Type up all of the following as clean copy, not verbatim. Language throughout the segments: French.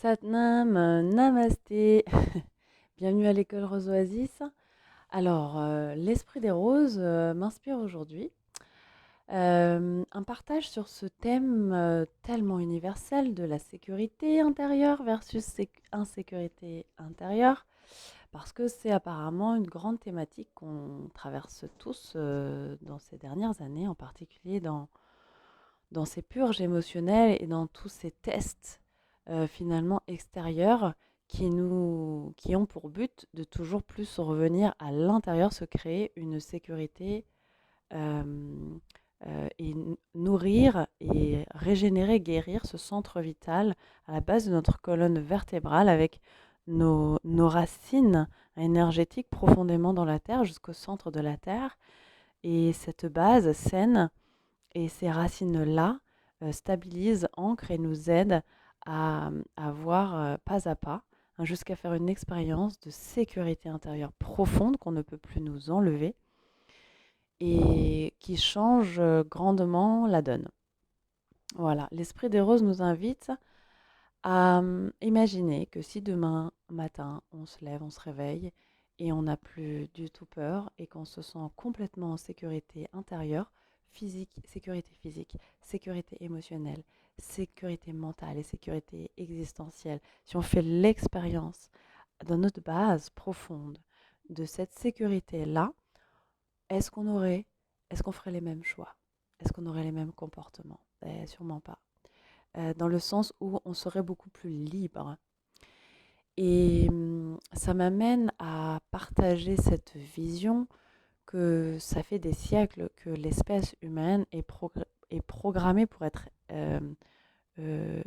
Satnam, Namasté. Bienvenue à l'école Rose Oasis. Alors, l'esprit des roses m'inspire aujourd'hui. Un partage sur ce thème tellement universel de la sécurité intérieure versus insécurité intérieure, parce que c'est apparemment une grande thématique qu'on traverse tous dans ces dernières années, en particulier dans ces purges émotionnelles et dans tous ces tests finalement extérieurs qui ont pour but de toujours plus revenir à l'intérieur, se créer une sécurité euh, et nourrir et régénérer, guérir ce centre vital à la base de notre colonne vertébrale avec nos racines énergétiques profondément dans la terre jusqu'au centre de la terre. Et cette base saine et ces racines-là stabilisent, ancrent et nous aident à voir pas à pas, hein, jusqu'à faire une expérience de sécurité intérieure profonde qu'on ne peut plus nous enlever et qui change grandement la donne. Voilà, l'esprit des roses nous invite à imaginer que si demain matin on se lève, on se réveille et on n'a plus du tout peur et qu'on se sent complètement en sécurité intérieure, physique, sécurité émotionnelle, sécurité mentale et sécurité existentielle, si on fait l'expérience dans notre base profonde de cette sécurité-là, est-ce qu'on aurait, est-ce qu'on ferait les mêmes choix? Est-ce qu'on aurait les mêmes comportements? Sûrement pas. Dans le sens où on serait beaucoup plus libre. Et ça m'amène à partager cette vision que ça fait des siècles que l'espèce humaine est programmée pour être, euh, euh,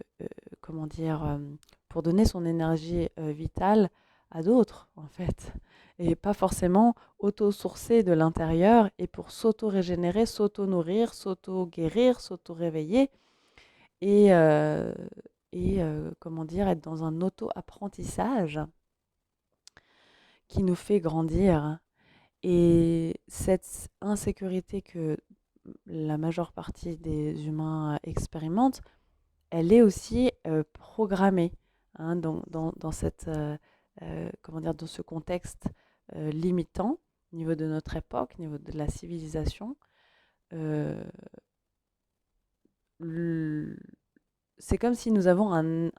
comment dire, pour donner son énergie vitale à d'autres, en fait. Et pas forcément auto-sourcer de l'intérieur et pour s'auto-régénérer, s'auto-nourrir, s'auto-guérir, s'auto-réveiller et, euh, comment dire, être dans un auto-apprentissage qui nous fait grandir. Et cette insécurité que la majeure partie des humains expérimentent, elle est aussi programmée, hein, dans cette, comment dire, dans ce contexte limitant au niveau de notre époque, au niveau de la civilisation. Euh, c'est comme si nous avons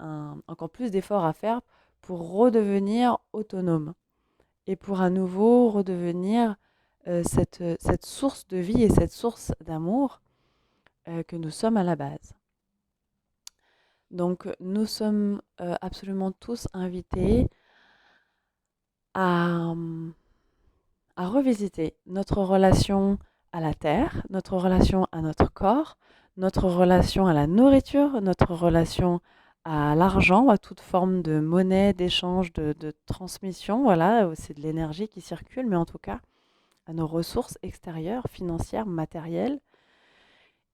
encore plus d'efforts à faire pour redevenir autonomes et pour à nouveau redevenir cette source de vie et cette source d'amour que nous sommes à la base. Donc nous sommes absolument tous invités à, à revisiter notre relation à la terre, notre relation à notre corps, notre relation à la nourriture, notre relation à l'argent, à toute forme de monnaie, d'échange, de transmission. Voilà, c'est de l'énergie qui circule, mais en tout cas à nos ressources extérieures, financières, matérielles.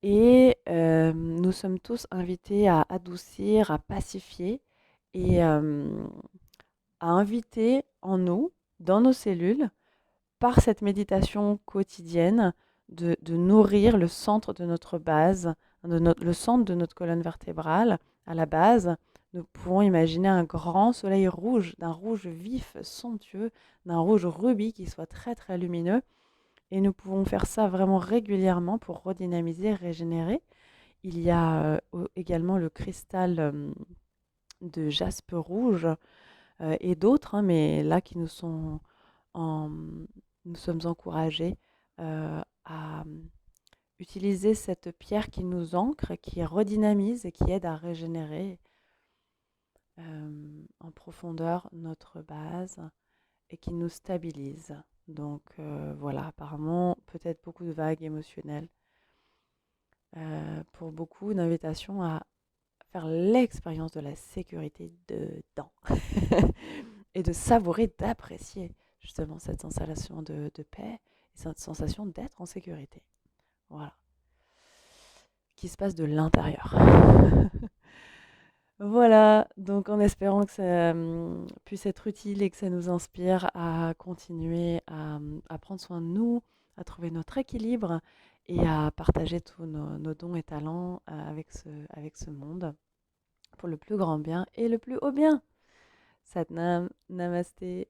Et nous sommes tous invités à adoucir, à pacifier et à inviter en nous, dans nos cellules, par cette méditation quotidienne, de nourrir le centre de notre base, le centre de notre colonne vertébrale. À la base, nous pouvons imaginer un grand soleil rouge, d'un rouge vif, somptueux, d'un rouge rubis qui soit très très lumineux. Et nous pouvons faire ça vraiment régulièrement pour redynamiser, régénérer. Il y a également le cristal de jaspe rouge et d'autres, hein, mais là qui nous sont en, nous sommes encouragés à utiliser cette pierre qui nous ancre, qui redynamise et qui aide à régénérer en profondeur notre base et qui nous stabilise. Donc voilà, apparemment, peut-être beaucoup de vagues émotionnelles. Pour beaucoup, une invitation à faire l'expérience de la sécurité dedans et de savourer, d'apprécier justement cette sensation de paix et cette sensation d'être en sécurité. Voilà, qui se passe de l'intérieur. Voilà, donc en espérant que ça puisse être utile et que ça nous inspire à continuer à prendre soin de nous, à trouver notre équilibre et à partager tous nos dons et talents avec ce monde pour le plus grand bien et le plus haut bien. Satnam, Namasté.